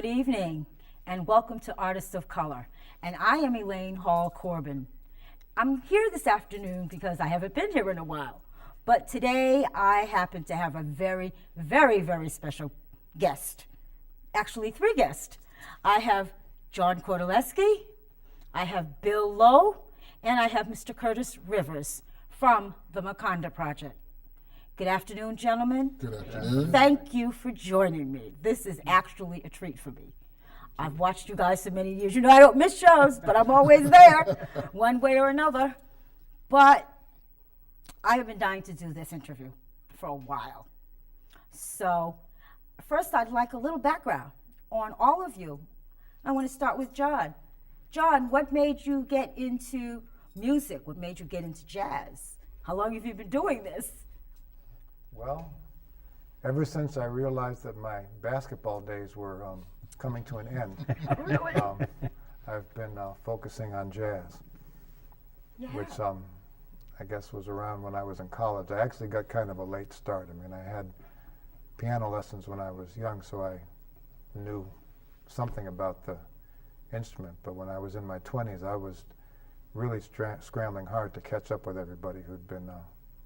Good evening, and welcome to Artists of Color. And I am Elaine Hall-Corbin. I'm here this afternoon because I haven't been here in a while. But today I happen to have a very, very, very special guest. Actually, 3 guests. I have John Kordalewski, I have Bill Lowe, and I have Mr. Kurtis Rivers from the Makanda Project. Good afternoon, gentlemen. Good afternoon. Thank you for joining me. This is actually a treat for me. I've watched you guys for many years. You know I don't miss shows, but I'm always there, one way or another. But I have been dying to do this interview for a while. So first, I'd like a little background on all of you. I want to start with John. John, what made you get into music? What made you get into jazz? How long have you been doing this? Well, ever since I realized that my basketball days were coming to an end, Really? I've been focusing on jazz, which I guess was around when I was in college. I actually got kind of a late start. I mean, I had piano lessons when I was young, so I knew something about the instrument. But when I was in my 20s, I was really scrambling hard to catch up with everybody who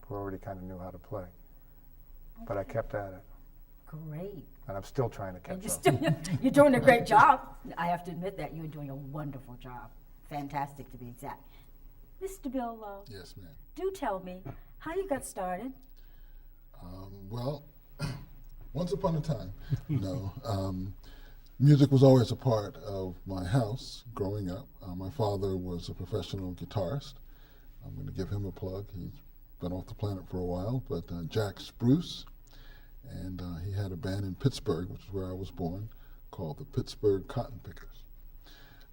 already kind of knew how to play. But I kept at it. Great. And I'm still trying to catch up. You're doing a great job. I have to admit that you're doing a wonderful job. Fantastic, to be exact. Mr. Bill Lowe. Yes, ma'am. Do tell me how you got started. Well, once upon a time, music was always a part of my house growing up. My father was a professional guitarist. I'm going to give him a plug. He's been off the planet for a while, but Jack Spruce, and he had a band in Pittsburgh, which is where I was born, called the Pittsburgh Cotton Pickers.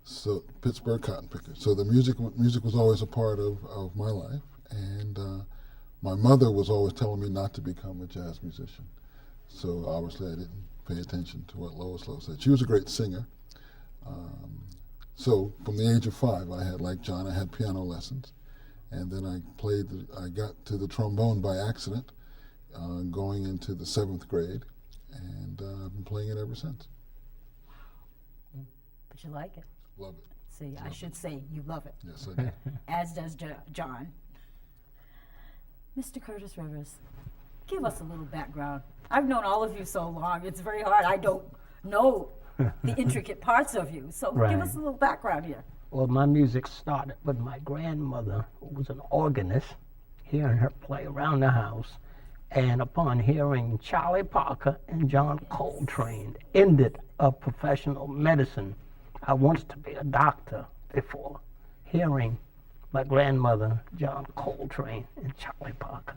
So the music was always a part of my life, and my mother was always telling me not to become a jazz musician. So obviously I didn't pay attention to what Lois Lowe said. She was a great singer. So from the age of 5, like John, I had piano lessons. And then I got to the trombone by accident, going into the 7th grade, and I've been playing it ever since. But you like it. Love it. See, I should say you love it. Yes, I do. As does John. Mr. Kurtis Rivers, give us a little background. I've known all of you so long, it's very hard. I don't know the intricate parts of you, so give us a little background here. Well, my music started with my grandmother, who was an organist, hearing her play around the house. And upon hearing Charlie Parker and John Coltrane ended up professional medicine, I wanted to be a doctor before hearing my grandmother, John Coltrane, and Charlie Parker.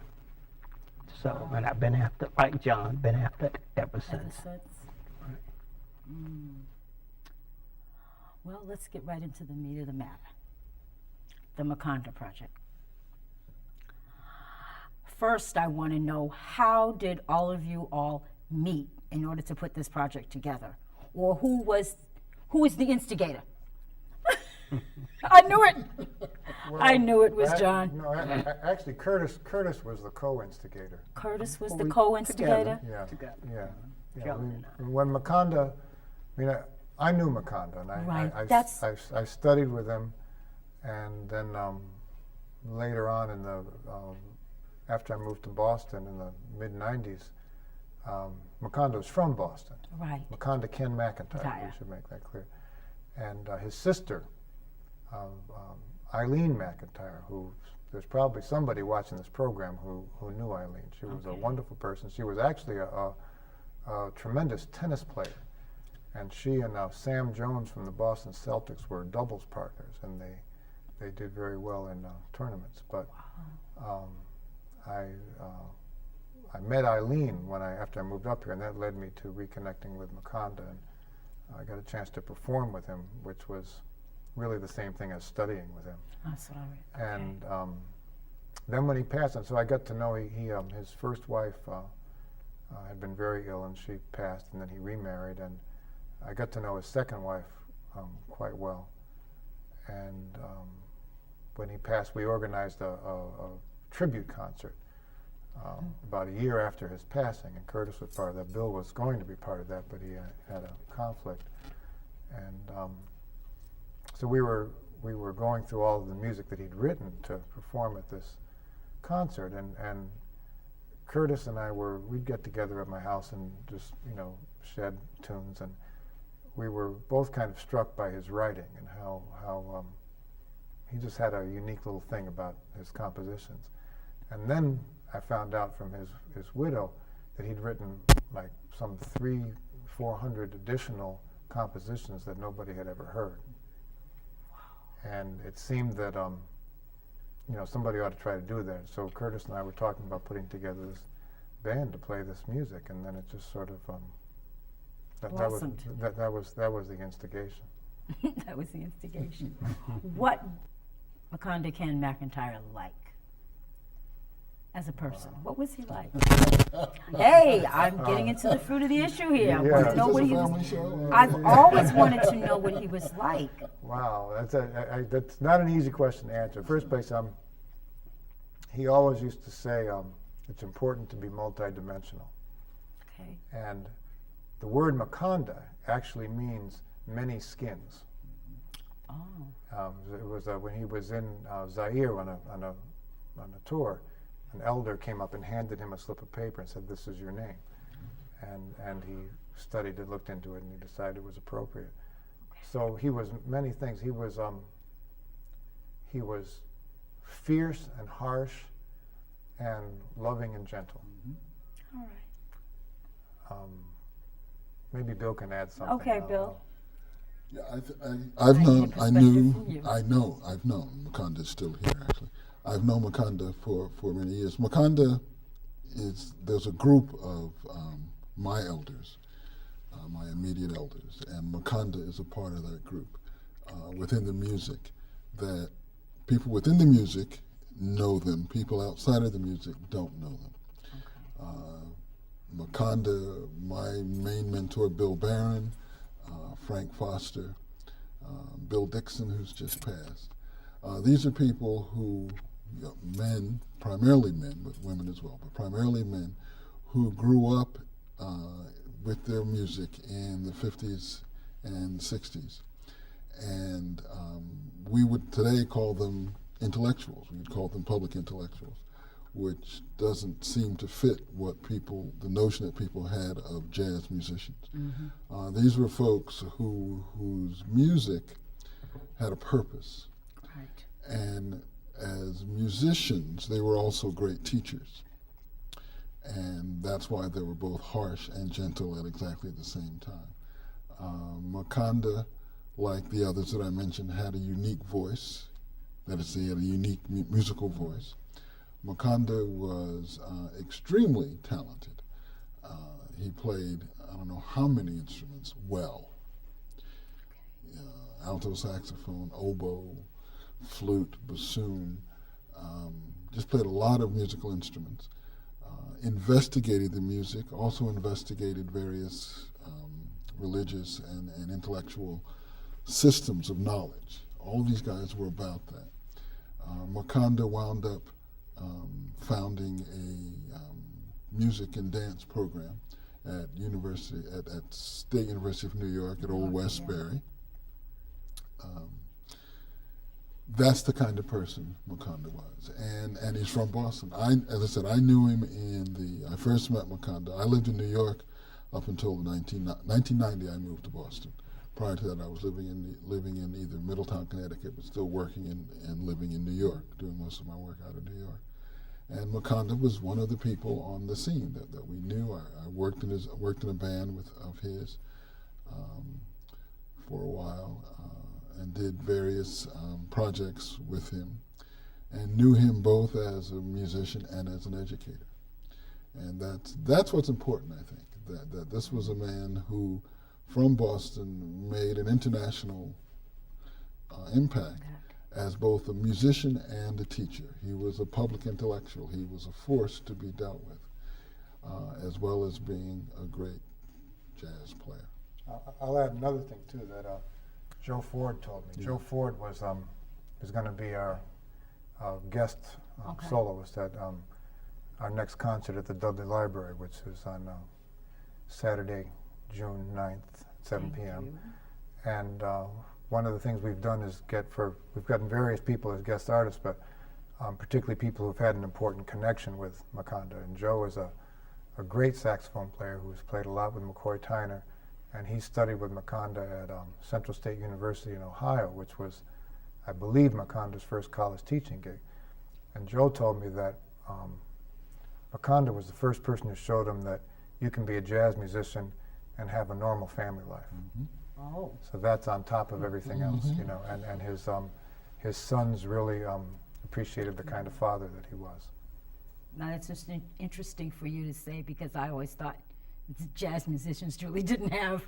So, and I've been after, like John, been after it ever since. Right. Well, let's get right into the meat of the matter. The Makanda Project. First, I want to know, how did all of you all meet in order to put this project together? Or who was the instigator? I knew it. Well, I knew it was John. No, actually, Kurtis was the co-instigator. Kurtis was the co-instigator? Yeah. When Makanda, I knew Makanda, and I studied with him, and then later on after I moved to Boston in the mid-90s, Makanda was from Boston. Right. Makanda Ken McIntyre, we should make that clear. And his sister, Elaine McIntyre, there's probably somebody watching this program who knew Elaine. She was a wonderful person. She was actually a tremendous tennis player. And she and Sam Jones from the Boston Celtics were doubles partners, and they did very well in tournaments. But I met Elaine after I moved up here, and that led me to reconnecting with Makanda, and I got a chance to perform with him, which was really the same thing as studying with him. That's all right. And then when he passed, and so I got to know his first wife had been very ill, and she passed, and then he remarried, and I got to know his second wife quite well. And when he passed, we organized a tribute concert about a year after his passing, and Kurtis was part of that. Bill was going to be part of that, but he had a conflict, and so we were going through all of the music that he'd written to perform at this concert, and Kurtis and we'd get together at my house and just shed tunes, and we were both kind of struck by his writing and how he just had a unique little thing about his compositions. And then I found out from his widow that he'd written like some 300-400 additional compositions that nobody had ever heard. And it seemed that somebody ought to try to do that. So Kurtis and I were talking about putting together this band to play this music, and then it just sort of that was the instigation. That was the instigation. What Makanda Ken McIntyre like as a person? What was he like? Hey, I'm getting into the fruit of the issue here. I want to know what he was. I've always wanted to know what he was like. Wow, that's not an easy question to answer. First place, he always used to say it's important to be multidimensional. Okay. And the word Makanda actually means many skins. Oh. It was when he was in Zaire on a tour. An elder came up and handed him a slip of paper and said, "This is your name." And he studied it, looked into it, and he decided it was appropriate. So he was many things. He was fierce and harsh and loving and gentle. All right. Maybe Bill can add something. Okay, Bill. Yeah, I've known Makanda's still here, actually. I've known Makanda for many years. Makanda there's a group of my elders, my immediate elders, and Makanda is a part of that group within the music, that people within the music know them, people outside of the music don't know them. Makanda, my main mentor, Bill Barron, Frank Foster, Bill Dixon, who's just passed. These are people who, men, primarily men, but women as well, but primarily men, who grew up with their music in the 50s and 60s. And we would today call them intellectuals. We would call them public intellectuals, which doesn't seem to fit the notion that people had of jazz musicians. Mm-hmm. These were folks whose music had a purpose. Right. And as musicians, they were also great teachers. And that's why they were both harsh and gentle at exactly the same time. Makanda, like the others that I mentioned, had a unique voice. That is, he had a unique musical voice. Makanda was extremely talented. He played, I don't know how many instruments well. Alto saxophone, oboe, flute, bassoon, just played a lot of musical instruments. Investigated the music, also investigated various religious and intellectual systems of knowledge. All these guys were about that. Makanda wound up founding a music and dance program at State University of New York at Old Westbury. That's the kind of person Makanda was, and he's from Boston. As I said, I knew him I first met Makanda. I lived in New York up until 1990. I moved to Boston. Prior to that, I was living in either Middletown, Connecticut, but still working and living in New York, doing most of my work out of New York. And Makanda was one of the people on the scene that we knew. I worked in a band of his for a while. And did various projects with him, and knew him both as a musician and as an educator. And that's what's important, I think, that this was a man who, from Boston, made an international impact as both a musician and a teacher. He was a public intellectual. He was a force to be dealt with, as well as being a great jazz player. I'll add another thing, too, that Joe Ford told me. Yeah. Joe Ford was going to be our guest soloist at our next concert at the Dudley Library, which is on Saturday, June 9th, 7 p.m. And one of the things we've done is we've gotten various people as guest artists, but particularly people who've had an important connection with Makanda. And Joe is a great saxophone player who's played a lot with McCoy Tyner, and he studied with Makanda at Central State University in Ohio, which was, I believe, Makanda's first college teaching gig. And Joe told me that Makanda was the first person who showed him that you can be a jazz musician and have a normal family life. Oh. So that's on top of everything else, you know, and his sons really appreciated the kind of father that he was. Now, it's just interesting for you to say, because I always thought jazz musicians really didn't have,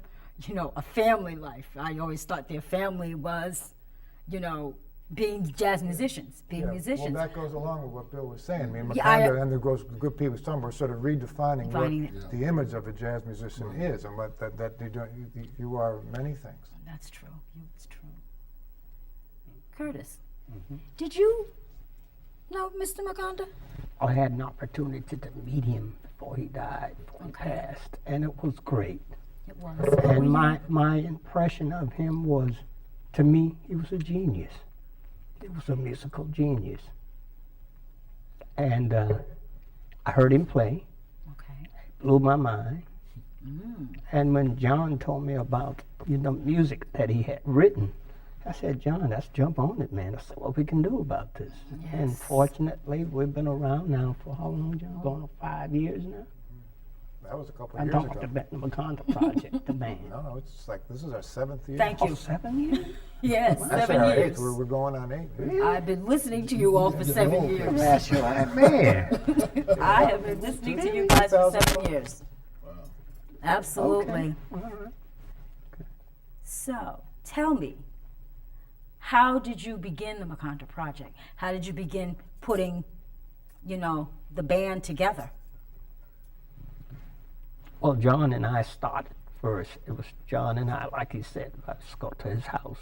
you know, a family life. I always thought their family was, you know, being jazz musicians, being musicians. Well, that goes along with what Bill was saying. I mean, Yeah, Makanda and the good people were sort of redefining what the image of a jazz musician is, and what that you are many things. That's true. It's true. Kurtis, did you know Mr. Makanda? I had an opportunity to meet him before he died, before he passed, and it was great. It was. And my impression of him was, to me, he was a genius. He was a musical genius. And I heard him play. Okay. It blew my mind. And when John told me about, you know, music that he had written, I said, John, let's jump on it, man. Let's see what we can do about this. Yes. And fortunately, we've been around now for how long, John? Going on 5 years now? That was a couple I'm of years talking ago. about the Makanda Project, the band. No, it's like this is our 7th year. Thank you. Oh, 7 years? Yes, That's 7 our years. 8th. We're going on 8. I've been listening to you all for 7 years. That's right, man. I have been listening to you guys for 7 years. Wow. Absolutely. All right. So, tell me, how did you begin the Makanda Project? How did you begin putting, you know, the band together? Well, John and I started first. It was John and I, like he said, let's go to his house,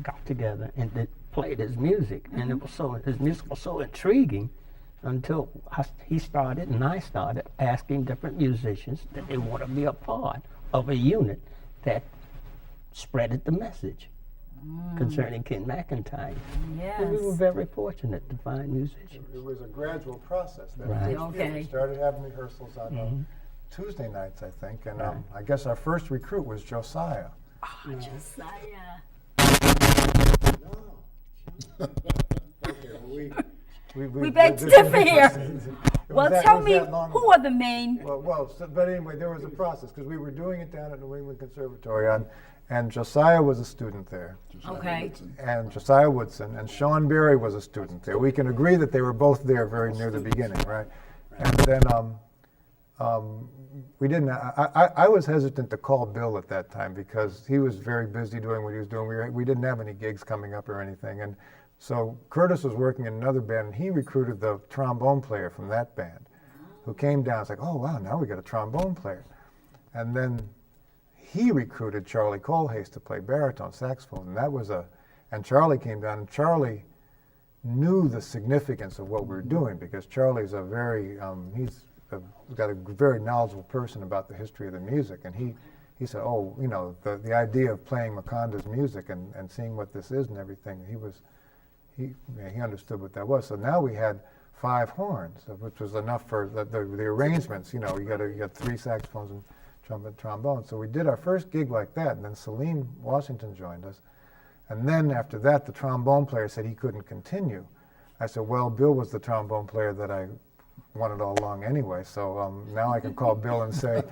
got together, and played his music. And it was his music was so intriguing until he started and I started asking different musicians that they want to be a part of a unit that spreaded the message concerning Ken McIntyre. Yes. And we were very fortunate to find musicians. It was a gradual process. That Right. first year. Okay. We started having rehearsals on Tuesday nights, I think, and I guess our first recruit was Josiah. Oh, Josiah. We beg to differ here. Well, tell me, who are the main? But anyway, there was a process because we were doing it down at New England Conservatory, and Josiah was a student there, Okay. and Josiah Woodson, and Sean Berry was a student there. We can agree that they were both there very near the beginning, right? And then we didn't. I was hesitant to call Bill at that time because he was very busy doing what he was doing. We didn't have any gigs coming up or anything, and so Kurtis was working in another band, and he recruited the trombone player from that band, who came down. It's like, oh wow, now we got a trombone player, and then he recruited Charlie Colhase to play baritone saxophone, and and Charlie came down, and Charlie knew the significance of what we were doing because Charlie's a very he's got a very knowledgeable person about the history of the music, and he said, oh, you know, the idea of playing Makanda's music and seeing what this is and everything, he understood what that was. So now we had 5 horns, which was enough for the arrangements. You know, you got 3 saxophones and trumpet, trombone. So we did our first gig like that, and then Salim Washington joined us, and then after that, the trombone player said he couldn't continue. I said, well, Bill was the trombone player that I wanted all along anyway, so now I can call Bill and say,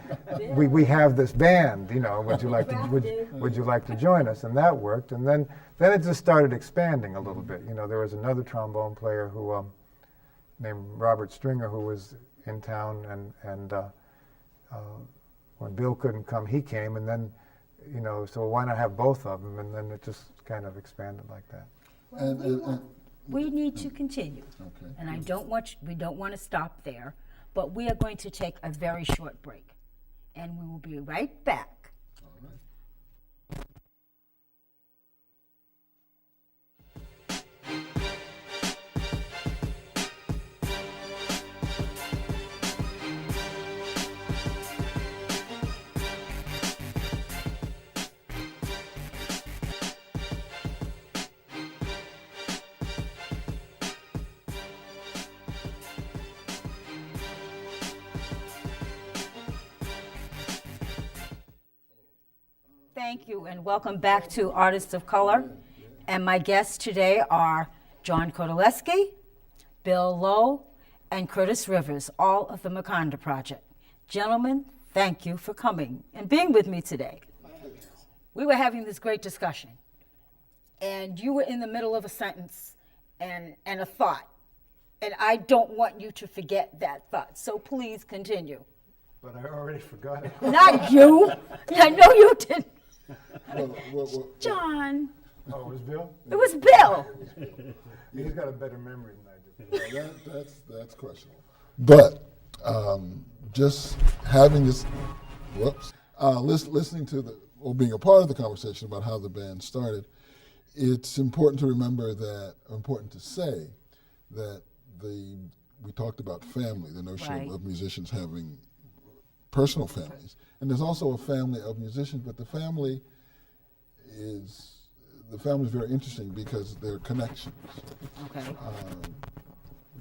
we have this band, you know, would you like to join us? And that worked, and then it just started expanding a little bit. You know, there was another trombone player who named Robert Stringer who was in town, and when Bill couldn't come, he came, and then, you know, so why not have both of them? And then it just kind of expanded like that. We need to continue, Okay. and we don't want to stop there, but we are going to take a very short break, and we will be right back. All right. Thank you, and welcome back to Artists of Color. And my guests today are John Kordalewski, Bill Lowe, and Kurtis Rivers, all of the Makanda Project. Gentlemen, thank you for coming and being with me today. We were having this great discussion, and you were in the middle of a sentence and a thought, and I don't want you to forget that thought, so please continue. But I already forgot it. Not you. I know you didn't. What- John. Oh, it was Bill? It was Bill. He's got a better memory than I do. that's questionable. But just having this, listening to being a part of the conversation about how the band started, it's important to remember that, important to say that we talked about family, the notion Right. of musicians having personal families, and there's also a family of musicians, but the family is very interesting because they're connections. Okay.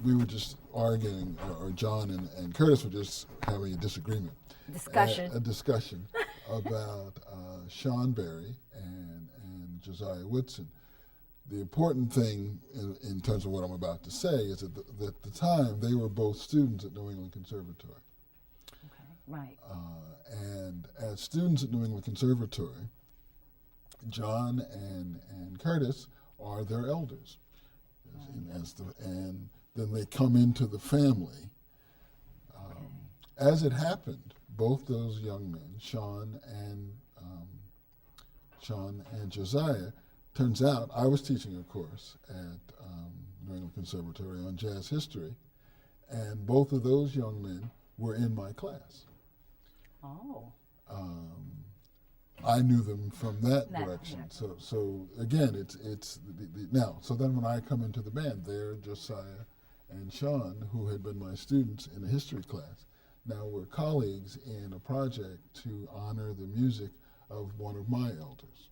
We were just arguing, or John and Kurtis were just having a disagreement. Discussion. A discussion about Sean Berry and Josiah Woodson. The important thing in terms of what I'm about to say is that at the time they were both students at New England Conservatory. Okay. Right. And as students at New England Conservatory, John and Kurtis are their elders. And then they come into the family. As it happened, both those young men, Sean and Josiah, turns out I was teaching a course at New England Conservatory on jazz history, and both of those young men were in my class. Oh. I knew them from that That direction. direction. So again, it's now. So then when I come into the band, they're Josiah and Sean, who had been my students in a history class. Now we're colleagues in a project to honor the music of one of my elders.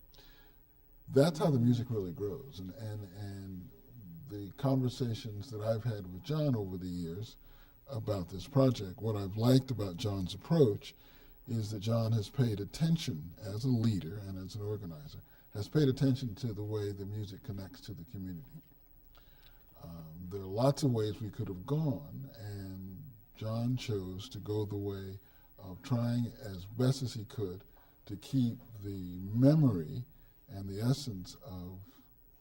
That's how the music really grows, and the conversations that I've had with John over the years about this project, what I've liked about John's approach is that John has paid attention as a leader and as an organizer, has paid attention to the way the music connects to the community. There are lots of ways we could have gone, and John chose to go the way of trying as best as he could to keep the memory and the essence of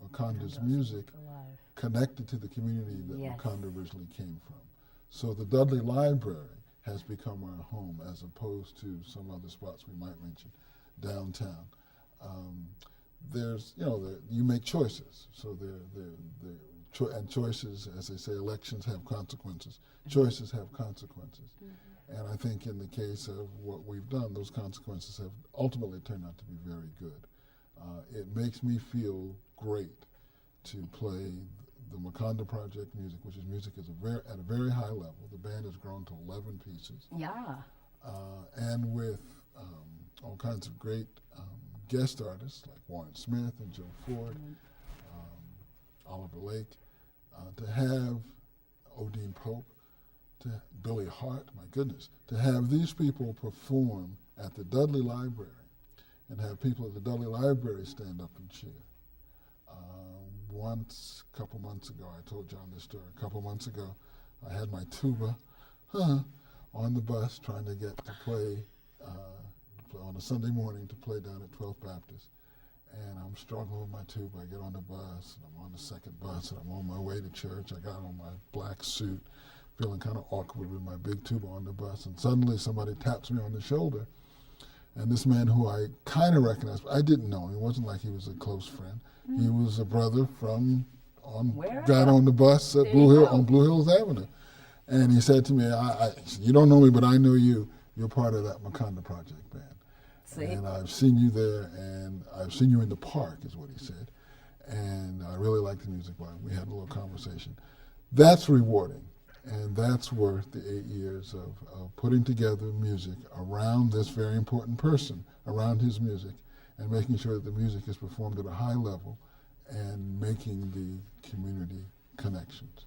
Makanda's music connected to the community that Yes. Makanda originally came from. So the Dudley Library has become our home as opposed to some other spots we might mention downtown. There's, you make choices. So and choices, as they say, elections have consequences. Choices have consequences. And I think in the case of what we've done, those consequences have ultimately turned out to be very good. It makes me feel great to play the Makanda Project music, which is music is at a very high level. The band has grown to 11 pieces. Yeah. And with all kinds of great guest artists like Warren Smith and Joe Ford, Oliver Lake, to have Odine Pope, to Billy Hart, my goodness, to have these people perform at the Dudley Library and have people at the Dudley Library stand up and cheer. Once, a couple months ago, I told John this story. A couple months ago, I had my tuba on the bus trying to get to play on a Sunday morning to play down at 12th Baptist. And I'm struggling with my tuba. I get on the bus, and I'm on the second bus, and I'm on my way to church. I got on my black suit, feeling kind of awkward with my big tuba on the bus. And suddenly somebody taps me on the shoulder. And this man who I kind of recognized, I didn't know him. It wasn't like he was a close friend. He was a brother got on the bus at on Blue Hills Avenue. And he said to me, you don't know me, but I know you. You're part of that Makanda Project band. See? And I've seen you there, and I've seen you in the park, is what he said. And I really like the music. We had a little conversation. That's rewarding. And that's worth the 8 years of putting together music around this very important person, around his music, and making sure that the music is performed at a high level and making the community connections.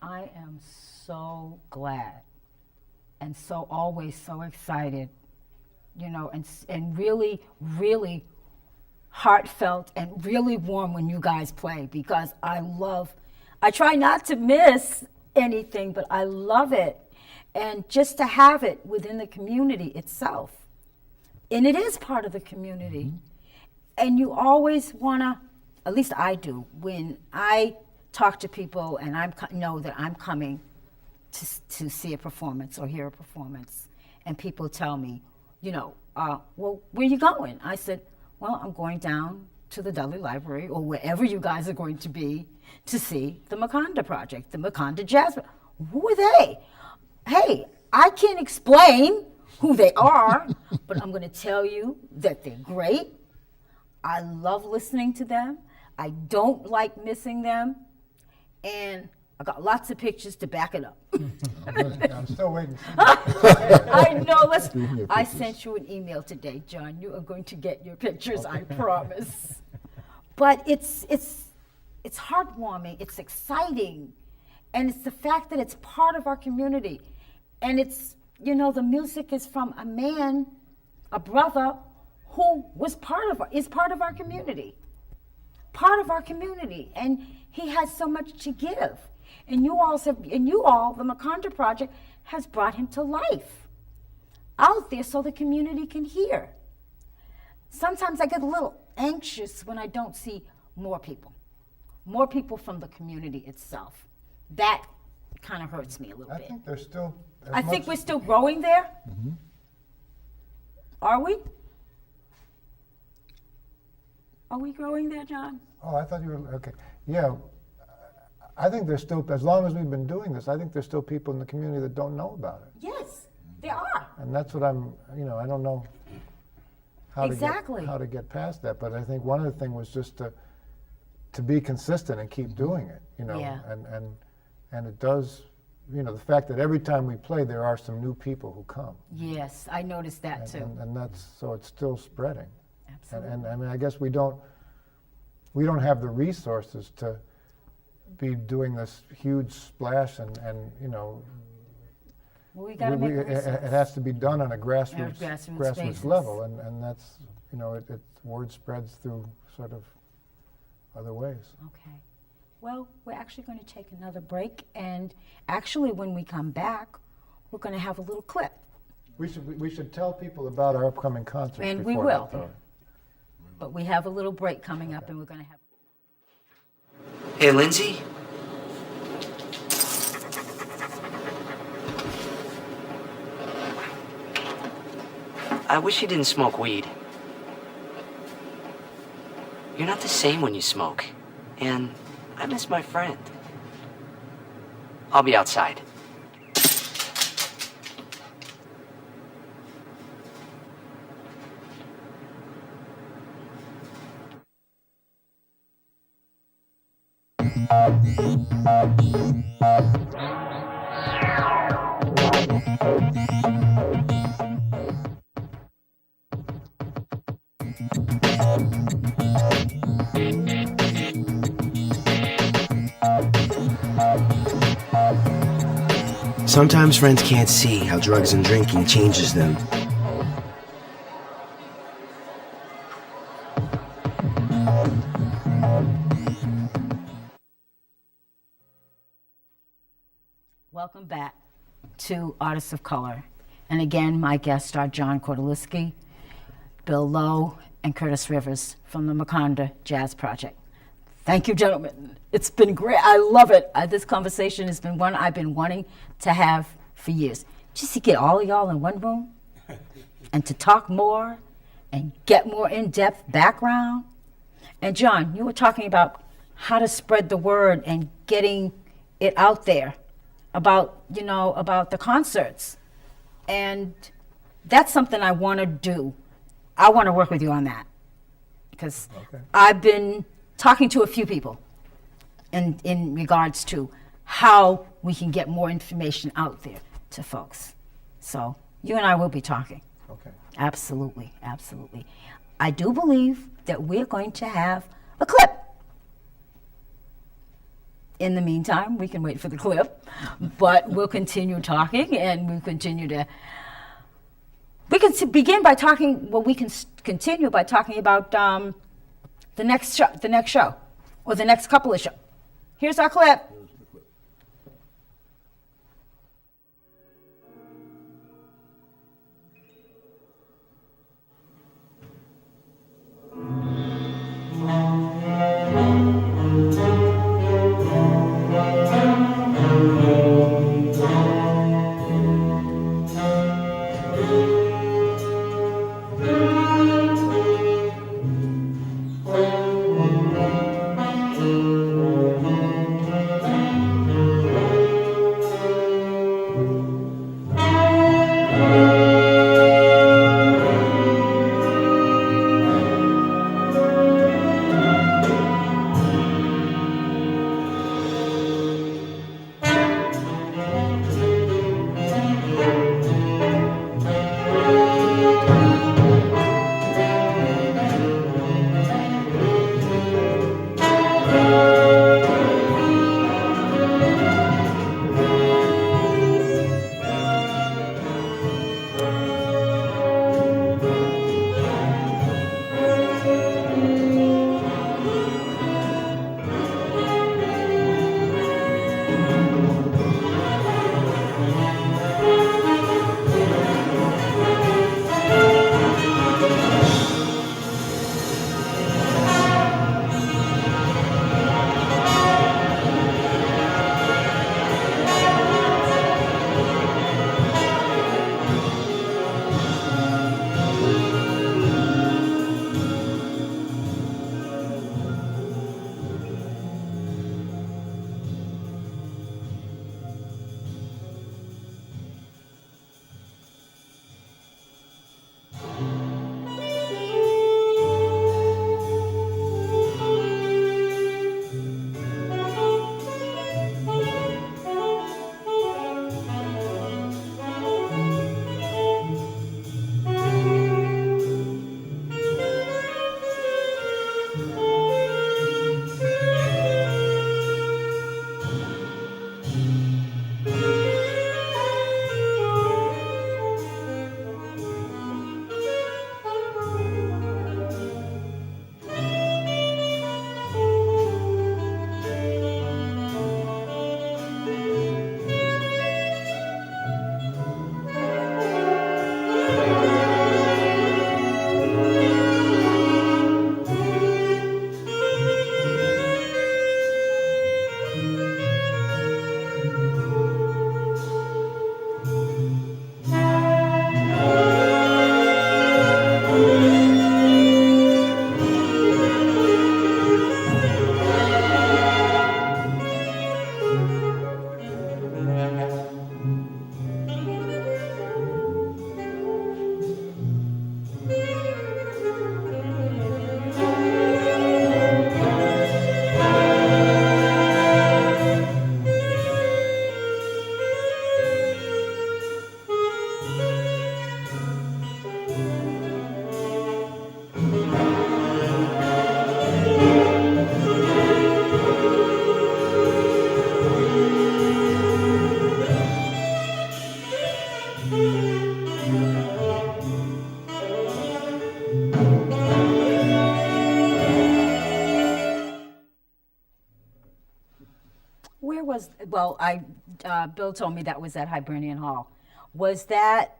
I am so glad and so always so excited, and really, really heartfelt and really warm when you guys play, because I try not to miss anything, but I love it. And just to have it within the community itself. And it is part of the community. And you always want to, at least I do, when I talk to people and I know that I'm coming to see a performance or hear a performance, and people tell me, well, where are you going? I said, well, I'm going down to the Dudley Library or wherever you guys are going to be to see the Makanda Project, the Makanda Jazz. Who are they? Hey, I can't explain who they are, but I'm going to tell you that they're great. I love listening to them. I don't like missing them. And I got lots of pictures to back it up. I'm still waiting. I know. I pictures. sent you an email today, John. You are going to get your pictures, I promise. But it's heartwarming. It's exciting. And it's the fact that it's part of our community. And it's, the music is from a man, a brother, who is part of our community. Part of our community. And he has so much to give. And you all, the Makanda Project, has brought him to life out there so the community can hear. Sometimes I get a little anxious when I don't see more people from the community itself. That kind of hurts me a little I bit. think there's still. I think we're still growing there. Are we? Are we growing there, John? Oh, I thought you were, okay. Yeah, I think there's still, as long as we've been doing this, I think there's still people in the community that don't know about it. Yes, there are. And that's what I don't know how Exactly. to get past that. But I think one of the things was just to be consistent and keep doing it, Yeah. and it does, the fact that every time we play, there are some new people who come. Yes, I noticed that too. And that's, so it's still spreading. Absolutely. And I mean, I guess we don't have the resources to be doing this huge splash and Well, we got to make a it resource. has to be done on a grassroots basis. level, and that's, word spreads through sort of other ways. Okay. Well, we're actually going to take another break, and actually when we come back, we're going to have a little clip. We should tell people about our upcoming concerts. And we before will. that, though. But we have a little break coming up, and we're going to have... Hey, Lindsay? I wish you didn't smoke weed. You're not the same when you smoke. And I miss my friend. I'll be outside. Sometimes friends can't see how drugs and drinking changes them. Welcome back to Artists of Color. And again, my guests are John Kordalewski, Bill Lowe, and Kurtis Rivers from the Makanda Jazz Project. Thank you, gentlemen. It's been great. I love it. This conversation has been one I've been wanting to have for years. Just to get all of y'all in one room and to talk more and get more in-depth background. And John, you were talking about how to spread the word and getting it out there about, about the concerts. And that's something I want to do. I want to work with you on that. Because I've been talking to a few people in regards to how we can get more information out there to folks. So you and I will be talking. Okay. Absolutely, absolutely. I do believe that we're going to have a clip. In the meantime, we can wait for the clip, but we'll continue talking, and we'll continue to... We can begin by talking, well, we can continue by talking about The next show, or the next couple of shows. Here's our clip. Bill told me that was at Hibernian Hall. Was that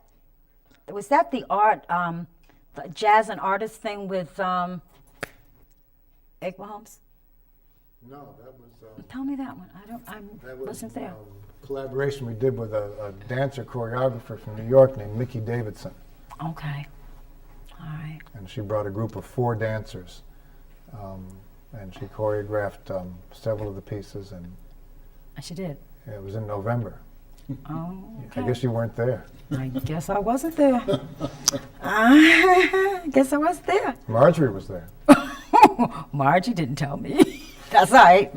the art, the jazz and artist thing with Egg Holmes? No, that was. Tell me that one. Wasn't there. Collaboration we did with a dancer choreographer from New York named Mickey Davidson. Okay. All right. And she brought a group of 4 dancers, and she choreographed several of the pieces, and She did. it was in November. Oh, okay. I guess you weren't there. I guess I wasn't there. I guess I wasn't there. Marjorie was there. Margie didn't tell me. That's all right.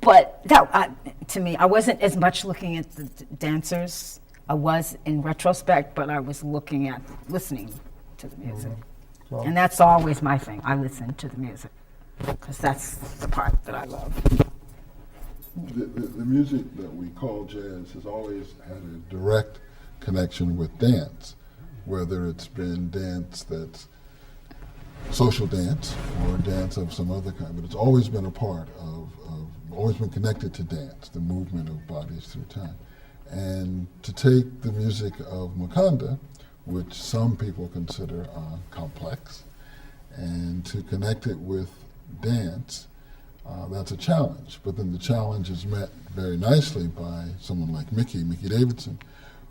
But that, to me, I wasn't as much looking at the dancers. I was in retrospect, but I was listening to the music. Well, And that's always my thing. I listen to the music because that's the part that I love. The music that we call jazz has always had a direct connection with dance, whether it's been dance that's social dance or dance of some other kind, but it's always been a part always been connected to dance, the movement of bodies through time. And to take the music of Makanda, which some people consider complex, and to connect it with dance, that's a challenge. But then the challenge is met very nicely by someone like Mickey Davidson,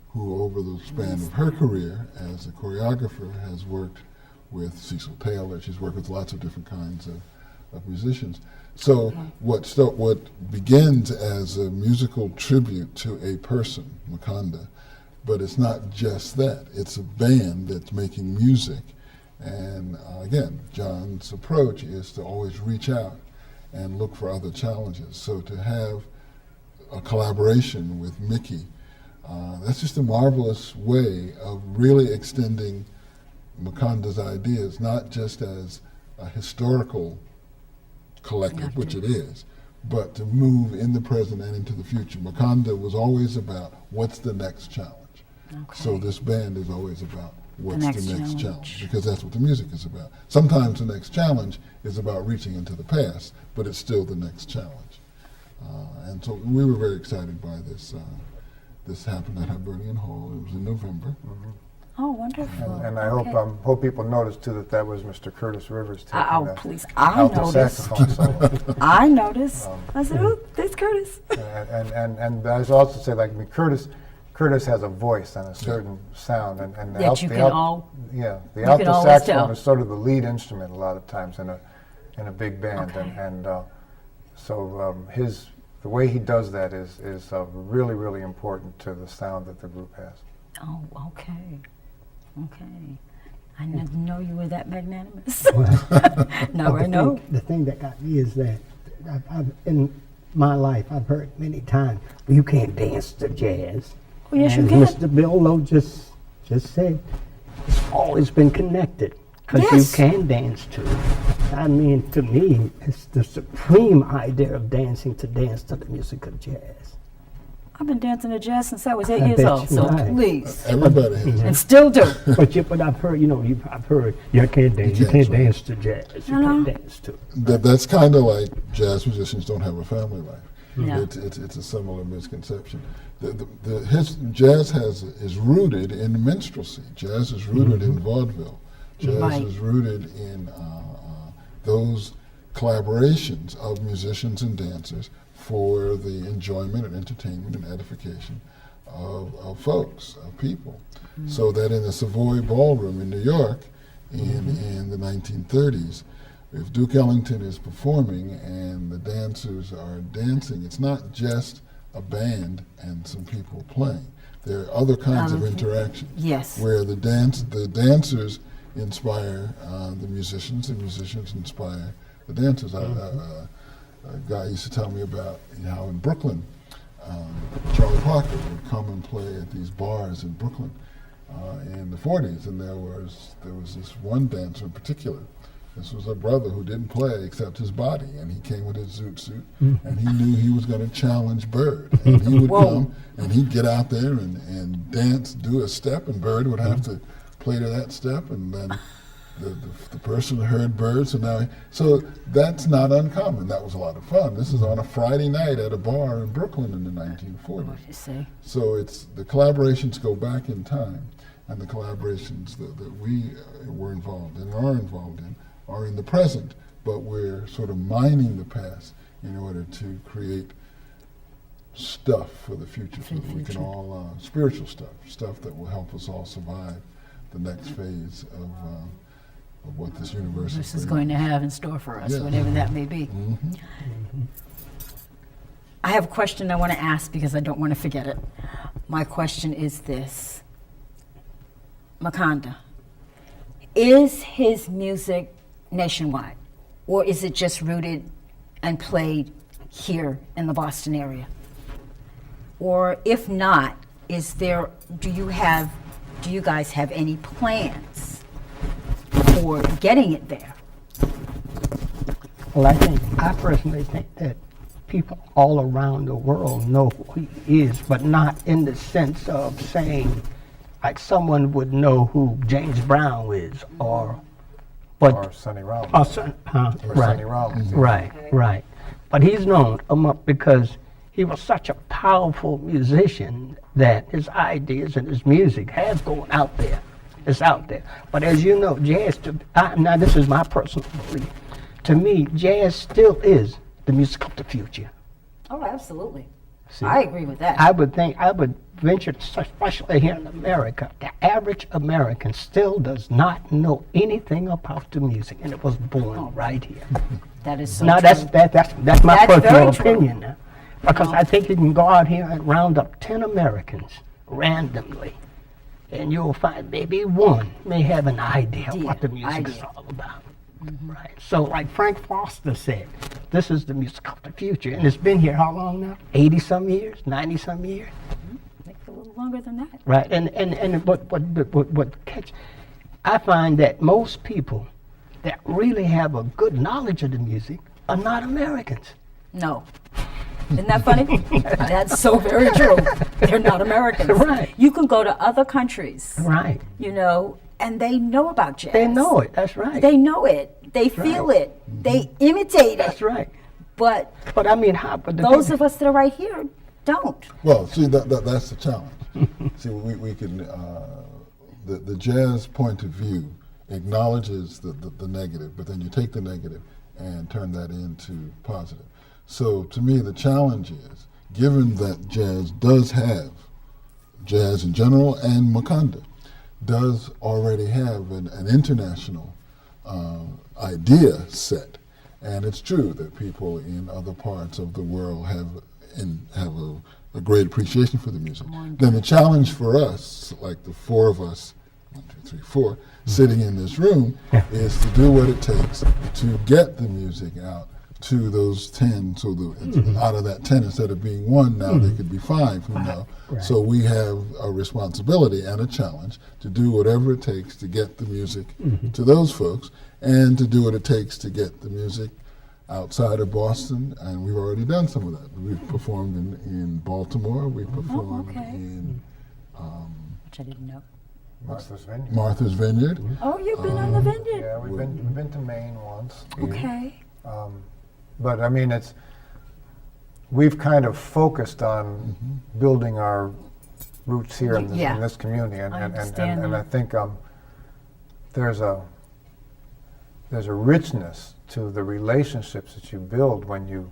who over the span of her career as a choreographer has worked with Cecil Taylor. She's worked with lots of different kinds of musicians. So what begins as a musical tribute to a person, Makanda, but it's not just that. It's a band that's making music. And again, John's approach is to always reach out and look for other challenges. So to have a collaboration with Mickey, that's just a marvelous way of really extending Makanda's ideas, not just as a historical collective, which it is, but to move in the present and into the future. Makanda was always about what's the next challenge. So this band is always about what's the next challenge, because that's what the music is about. Sometimes the next challenge is about reaching into the past, but it's still the next challenge. And so we were very excited by this. This happened at Hibernian Hall. It was in November. Oh, wonderful. And I hope people noticed too that was Mr. Kurtis Rivers taking Oh, please. I noticed. saxophone solo. I noticed. I said, oh, there's Kurtis. And I should also say, like, Kurtis has a voice and a certain sound, and the That you can all. the alto saxophone is sort of the lead instrument a lot of times in a big band, so the way he does that is really, really important to the sound that the group has. Oh, okay. I didn't know you were that magnanimous. Now I know. The thing that got me is that I've in my life, I've heard many times, well, you can't dance to jazz. Oh, yes, you and can. Mr. Bill Lowe just said, it's always been connected, because Yes. you can dance to it. I mean, to me, it's the supreme idea of dance to the music of jazz. I've been dancing to jazz since I was 8 I years bet old, you so have. please. Everybody has. And still do. But I've heard, I've heard, you can't dance, you can't dance to jazz, you can't dance to it. That's kind of like jazz musicians don't have a family life. Yeah. It's a similar misconception. Jazz is rooted in minstrelsy. Jazz is rooted in vaudeville. Jazz is rooted in those collaborations of musicians and dancers for the enjoyment and entertainment and edification of folks, of people. So that in the Savoy Ballroom in New York in the 1930s, if Duke Ellington is performing and the dancers are dancing, it's not just a band and some people playing. There are other kinds of interactions. Yes. Where the dancers inspire the musicians, and musicians inspire the dancers. A guy used to tell me about how in Brooklyn, Charlie Parker would come and play at these bars in Brooklyn in the 40s, and there was this one dancer in particular. This was a brother who didn't play except his body, and he came with his zoot suit, and he knew he was going to challenge Bird. And he would come, and he'd get out there and dance, do a step, and Bird would have to play to that step, and then the person heard Bird, so that's not uncommon. That was a lot of fun. This is on a Friday night at a bar in Brooklyn in the 1940s. So it's the collaborations go back in time, and the collaborations that we were involved in, are involved in, are in the present, but we're sort of mining the past in order to create stuff for the future, so that we can all, spiritual stuff that will help us all survive the next phase of what this universe Is going to have in store for us, whatever that may be. I have a question I want to ask because I don't want to forget it. My question is this. Makanda, is his music nationwide, or is it just rooted and played here in the Boston area? Or if not, do you guys have any plans for getting it there? Well, I personally think that people all around the world know who he is, but not in the sense of saying, like someone would know who James Brown is, or But or Sonny Rollins. Or Or right, Sonny Rollins. right, right. But he's known because he was such a powerful musician that his ideas and his music has gone out there. It's out there. But as you know, jazz, now this is my personal belief. To me, jazz still is the music of the future. Oh, absolutely. See? I agree with that. I would venture, especially here in America, the average American still does not know anything about the music, and it was born right here. That is so Now true. that's my That's personal very true. opinion now, because I think you can go out here and round up 10 Americans randomly, and you'll find maybe one may have an idea what the music is all about. Right. So like Frank Foster said, this is the music of the future, and it's been here how long now? 80-some years, 90-some years. Maybe a little longer than that. Right. And what catch? I find that most people that really have a good knowledge of the music are not Americans. No. Isn't that funny? That's so very true. They're not Americans. Right. You can go to other countries, Right. you know, and they know about jazz. They know it. That's right. They know it. They feel it. They imitate it. That's right. But But I mean, how? But those of us that are right here don't. Well, see, that's the challenge. See, we can, the jazz point of view acknowledges the negative, but then you take the negative and turn that into positive. So to me, the challenge is, given that jazz does have, jazz in general and Makanda, does already have an international idea set. And it's true that people in other parts of the world have a great appreciation for the music. Then the challenge for us, like the four of us, 1, 2, 3, 4, sitting in this room, is to do what it takes to get the music out to those 10. So out of that 10, instead of being 1, now there could be 5 who know. Right. So we have a responsibility and a challenge to do whatever it takes to get the music to those folks, and to do what it takes to get the music outside of Boston. And we've already done some of that. We've performed in Baltimore. We performed okay. in Which I didn't know. Martha's Vineyard. Martha's Vineyard. Oh, you've been on the Vineyard. Yeah, we've been to Maine once. Okay. But I mean, we've kind of focused on building our roots here in this community, and I understand and I that. think there's a richness to the relationships that you build when you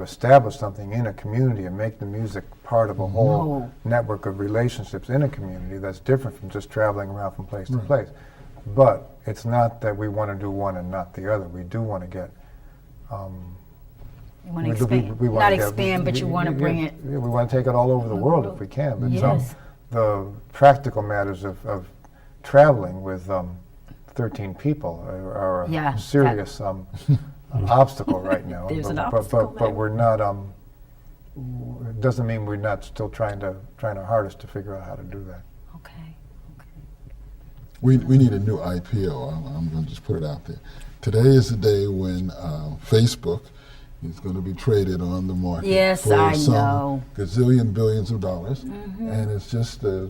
establish something in a community and make the music part of a whole network of relationships in a community that's different from just traveling around from place to place. But it's not that we want to do one and not the other. We do want to get You want to expand. we Not wanna expand, but you want to bring it. Yeah, we want to take it all over the world if we can. But Yes. the practical matters of traveling with 13 people are Yeah, a serious obstacle right now. There's an but, obstacle but there. we're not. It doesn't mean we're not still trying our hardest to figure out how to do that. Okay. We need a new IPO. I'm going to just put it out there. Today is the day when Facebook is going to be traded on the market Yes, for I some know. gazillion billions of dollars. And it's just a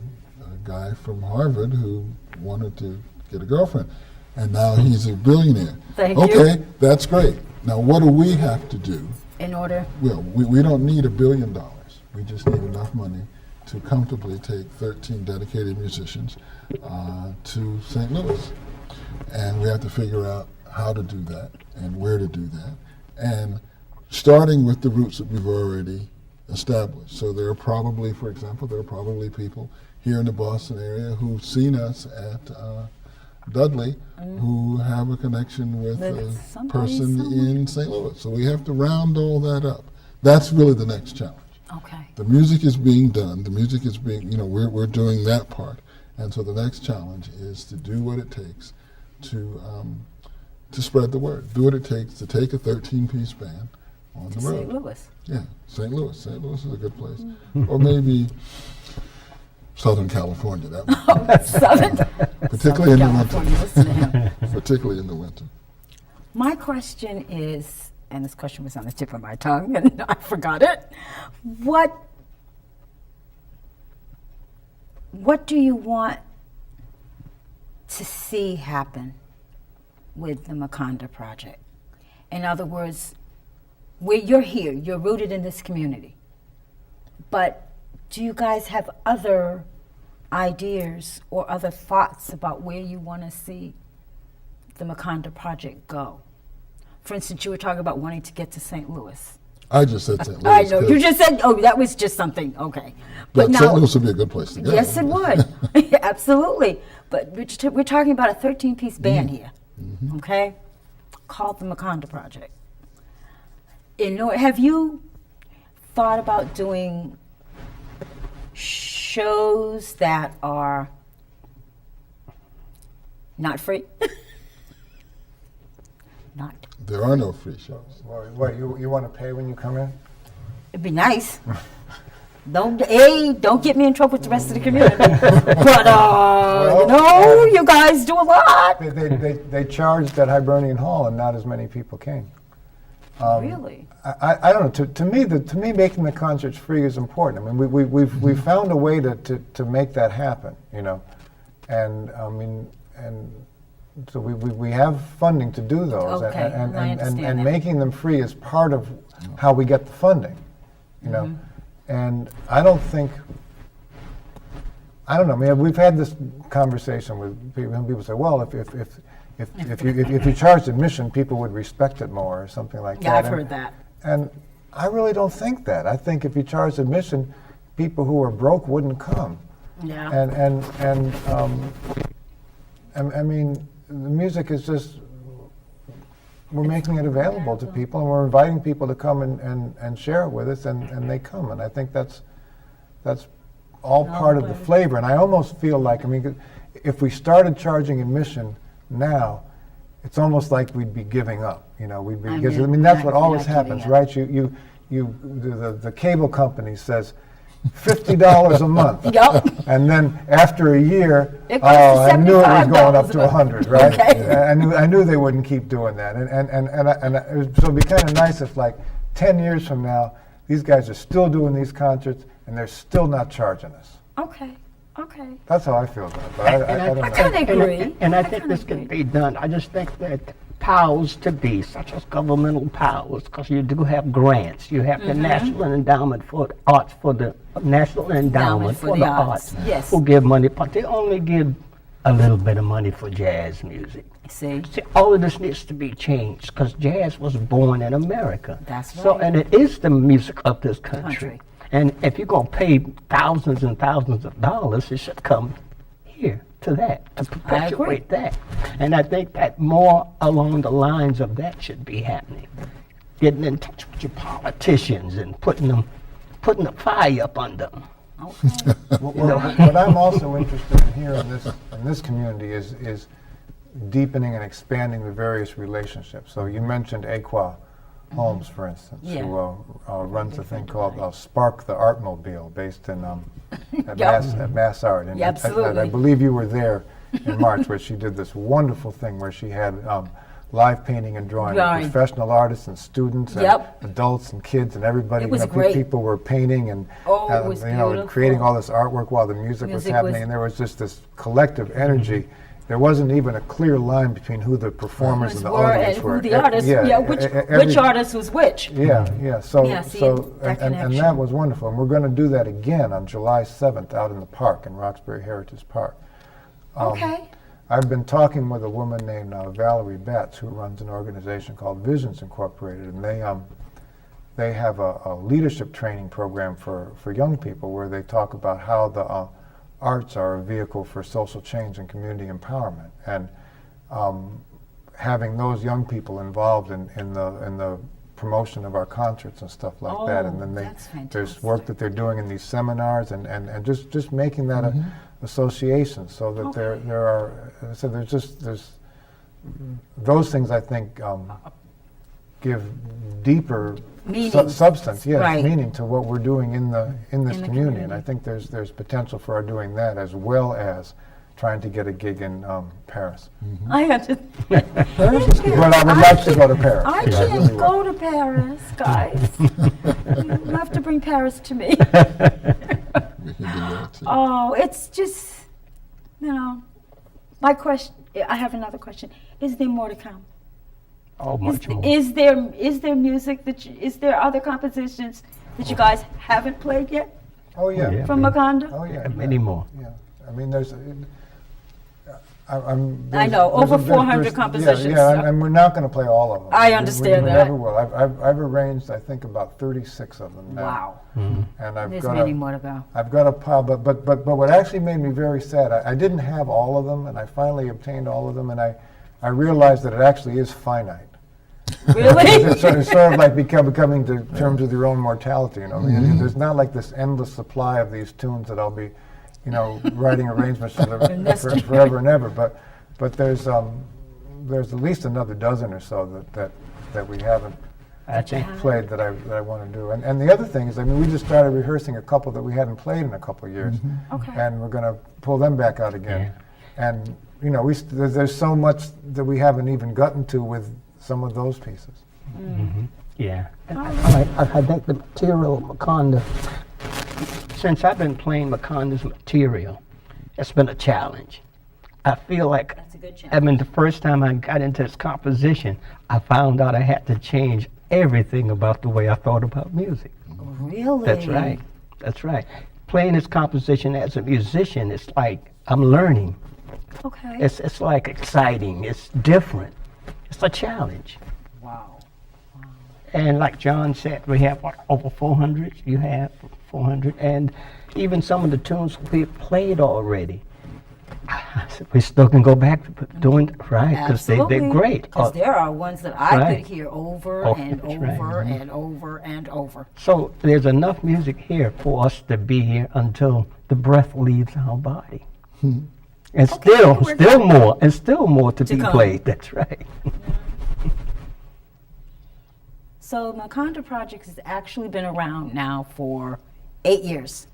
guy from Harvard who wanted to get a girlfriend. And now he's a billionaire. Thank okay, you. that's great. Now what do we have to do? In order. Well, we don't need $1 billion. We just need enough money to comfortably take 13 dedicated musicians to St. Louis. And we have to figure out how to do that and where to do that. And starting with the routes that we've already established. So there are probably, for example, people here in the Boston area who've seen us at Dudley who have a connection with a somebody person somewhere. in St. Louis. So we have to round all that up. That's really the next challenge. Okay. The music is being done. The music is being, we're doing that part. And so the next challenge is to do what it takes to spread the word. Do what it takes to take a 13-piece band on the road. St. Louis. Yeah, St. Louis. St. Louis is a good place. Or maybe Southern California. That would be Southern. particularly in the California, winter. listen to him. Particularly in the winter. My question is, and this question was on the tip of my tongue, and I forgot it. What do you want to see happen with the Makanda Project? In other words, where you're here, you're rooted in this community. But do you guys have other ideas or other thoughts about where you want to see the Makanda Project go? For instance, you were talking about wanting to get to St. Louis. I just said St. Louis. I know, you just said, oh, that was just something, okay. But St. Louis would be a good place to go. yes, it would, absolutely. But we're talking about a 13-piece band here, okay, called the Makanda Project. Have you thought about doing shows that are not free? Not. There are no free shows. What, you want to pay when you come in? It'd be nice. Don't get me in trouble with the rest of the community. But you guys do a lot. They charged at Hibernian Hall, and not as many people came. Really? I don't know. To me, making the concerts free is important. I mean, we've found a way to make that happen. You know, and I mean, and so we have funding to do those, Okay, I understand and that. making them free is part of how we get the funding. You know, and I don't know. I mean, we've had this conversation with people, and people say, well, if you charged admission, people would respect it more, or something like Yeah, that. I've heard that. And I really don't think that. I think if you charged admission, people who are broke wouldn't come. Yeah. And I mean, the music is just, we're making it available to people, and we're inviting people to come and share it with us, and they come. And I think that's all part of the flavor. And I almost feel like, I mean, if we started charging admission now, it's almost like we'd be giving up. You know, we'd be, because I mean, that's what always happens, right? The cable company says $50 a month. Yep. And then after a year, It goes to I knew it was going up $75 to 100, right? Okay. I knew they wouldn't keep doing that. So it'd be kind of nice if, like, 10 years from now, these guys are still doing these concerts and they're still not charging us. Okay. That's how I feel about it. But I don't know. I kind of agree. And I think this can be done. I just think that powers to be, such as governmental powers, because you do have grants. You have the National Endowment for the Arts, for the National Endowment for the Arts, yes. who give money, but they only give a little bit of money for jazz music. See? All of this needs to be changed, because jazz was born in America. That's So, right. and it is the music of this country. And if you're going to pay thousands and thousands of dollars, it should come here to that, to perpetuate that. And I think that more along the lines of that should be happening. Getting in touch with your politicians and putting the fire up under them. Okay. What I'm also interested in here in this community is deepening and expanding the various relationships. So you mentioned Aqua Holmes, for instance, Yeah. who runs a thing called Spark the Artmobile, based in at Yep. Mass Art. And Yeah, absolutely. I believe you were there in March, where she did this wonderful thing where she had live painting and drawing with professional artists and students and Yep. adults and kids and everybody. It was great. People were painting and Oh, it was beautiful. creating all this artwork while the music was Music happening, was- and there was just this collective energy. There wasn't even a clear line between who the performers and the audience and were. who the artist, which artist was which. Yeah. So, Yeah, see, that and connection. that was wonderful. And we're going to do that again on July 7th out in the park, in Roxbury Heritage Park. Okay. I've been talking with a woman named Valerie Betts, who runs an organization called Visions Incorporated, and they have a leadership training program for young people, where they talk about how the arts are a vehicle for social change and community empowerment, and having those young people involved in the promotion of our concerts and stuff like that. And then that's there's work that they're doing in these seminars, and just making that a association, so that there are, so there's those things, I think, give deeper Meaning. substance, yes, Right. meaning to what we're doing in this the community. And I community. think there's potential for our doing that, as well as trying to get a gig in Paris. I have to. But I would like to go to Paris. I Yeah, really can't would. go to Paris, guys. You have to bring Paris to me. We can do that too. Oh, it's just, my question, I have another question. Is there more to come? Oh, much more. Is there music is there other compositions that you guys haven't played yet Oh yeah. yeah. from Makanda? Oh yeah. Many more. Yeah. I mean, there's. I'm. I know, over 400 there's- compositions, Yeah, so- and we're not going to play all of them. I understand we that. never will. I've arranged, I think, about 36 of them now. Wow. And I've There's got many more to go. I've got a pile, but what actually made me very sad, I didn't have all of them, and I finally obtained all of them, and I realized that it actually is finite. Really? It's sort of like becoming to terms with your own mortality, you know. There's not like this endless supply of these tunes that I'll be, you know, writing arrangements for forever and ever. But there's at least another dozen or so that we haven't I think played that I want to do. And the other thing is, I mean, we just started rehearsing a couple that we hadn't played in a couple of years, Okay. and we're going to pull them back out again. And you know, there's so much that we haven't even gotten to with some of those pieces. Yeah. And I think the material of Makanda, since I've been playing Makanda's material, it's been a challenge. I feel like, That's a good challenge. I mean, the first time I got into this composition, I found out I had to change everything about the way I thought about music. Really? That's right. That's right. Playing this composition as a musician, it's like I'm learning. Okay. It's like exciting. It's different. It's a challenge. Wow. And like John said, we have what, over 400. You have 400, and even some of the tunes we've played already. We still can go back to doing right because they're great. Because there are ones that I Right. could hear over Oh, and that's over right. and over and over. So there's enough music here for us to be here until the breath leaves our body. And Okay, we're still more to be come. played. That's right. So Makanda Project has actually been around now for 8 years.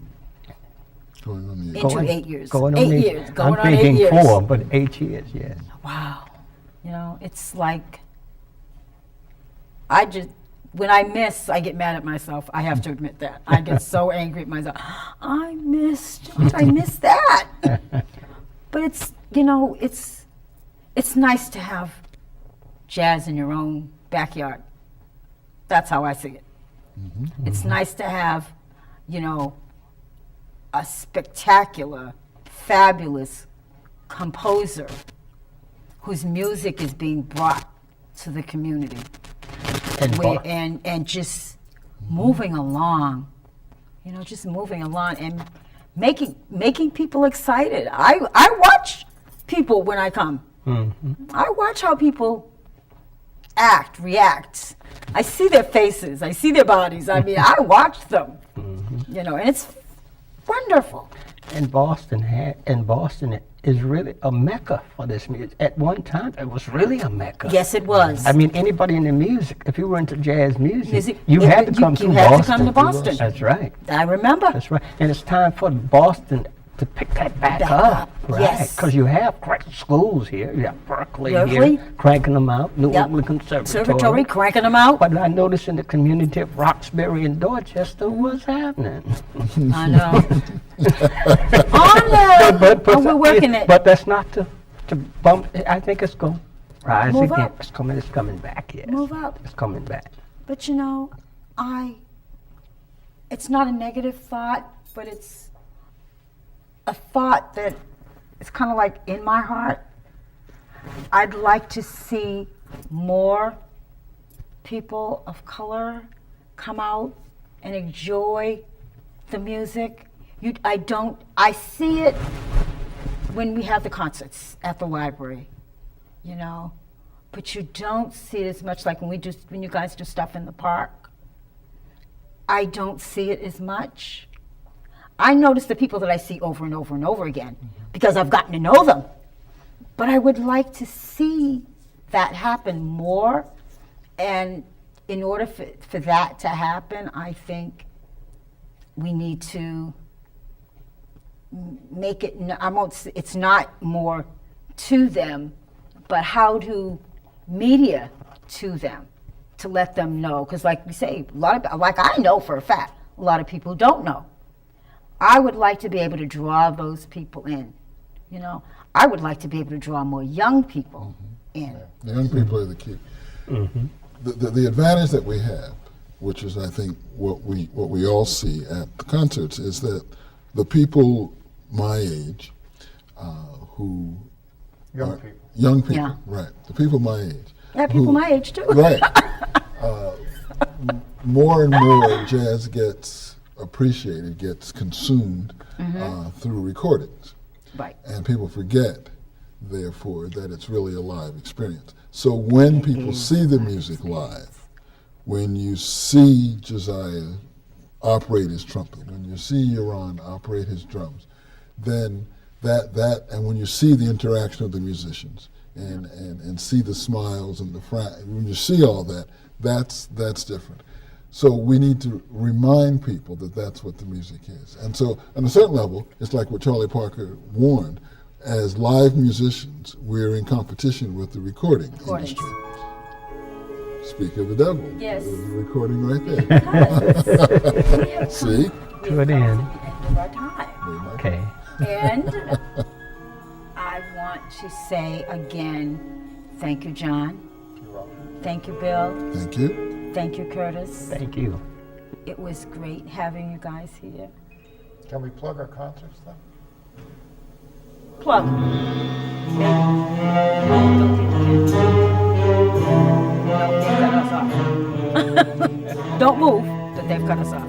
Going on the Into 8 years. Going 8 on years. Going I'm on 8 thinking years. 4, but 8 years, yes. Wow. You know, it's like, when I miss, I get mad at myself. I have to admit that. I get so angry at myself. I missed that. But it's, you know, it's nice to have jazz in your own backyard. That's how I see it. It's nice to have, you know, a spectacular, fabulous composer whose music is being brought to the community and just moving along, you know, just moving along and making people excited. I watch people when I come. I watch how people act, react. I see their faces, I see their bodies. I mean, I watch them, you know, and it's wonderful. And Boston is really a mecca for this music. At one time, it was really a mecca. Yes, it was. I mean, anybody in the music, if you were into jazz music, You had to come through had Boston. to come to Boston. That's right. I remember. That's right. And it's time for Boston to pick that back up. Right. Yes. Because you have great schools here. You have Berkeley Berkeley. here, cranking them out. New Yep. England Conservatory, cranking them out. But I noticed in the community of Roxbury and Dorchester, what's happening? I know. On But we're working it. But that's not to bump. I think it's going to rise Move again. up. It's coming back. Yes. Move up. It's coming back. But you know, it's not a negative thought, but it's a thought that it's kind of like in my heart. I'd like to see more people of color come out and enjoy the music. I see it when we have the concerts at the library, you know, but you don't see it as much like when you guys do stuff in the park. I don't see it as much. I notice the people that I see over and over and over again because I've gotten to know them. But I would like to see that happen more. And in order for that to happen, I think we need to make it, it's not more to them, but how to media to them to let them know. Because like we say, like I know for a fact, a lot of people don't know. I would like to be able to draw those people in, you know. I would like to be able to draw more young people in. The young people are the key. The advantage that we have, which is I think what we all see at the concerts, is that the people my age who Young are people. young people, Yeah. right? The people my age, Yeah, people my age too. right? More and more jazz gets appreciated, gets consumed through recordings, Right. and people forget, therefore, that it's really a live experience. So when people see the music live, when you see Josiah operate his trumpet, when you see Yaron operate his drums, then and when you see the interaction of the musicians and see the smiles and when you see all that, that's different. So we need to remind people that that's what the music is. And so on a certain level, it's like what Charlie Parker warned, as live musicians, we're in competition with the recording industry. Speak of the devil. Yes. There's a recording right there. See? To it in. End of our time. Okay. And I want to say again, thank you, John. Thank you, Bill. Thank you. Thank you, Kurtis. Thank you. It was great having you guys here. Can we plug our concerts then? Plug. No, they've cut us off. Don't move, but they've cut us off.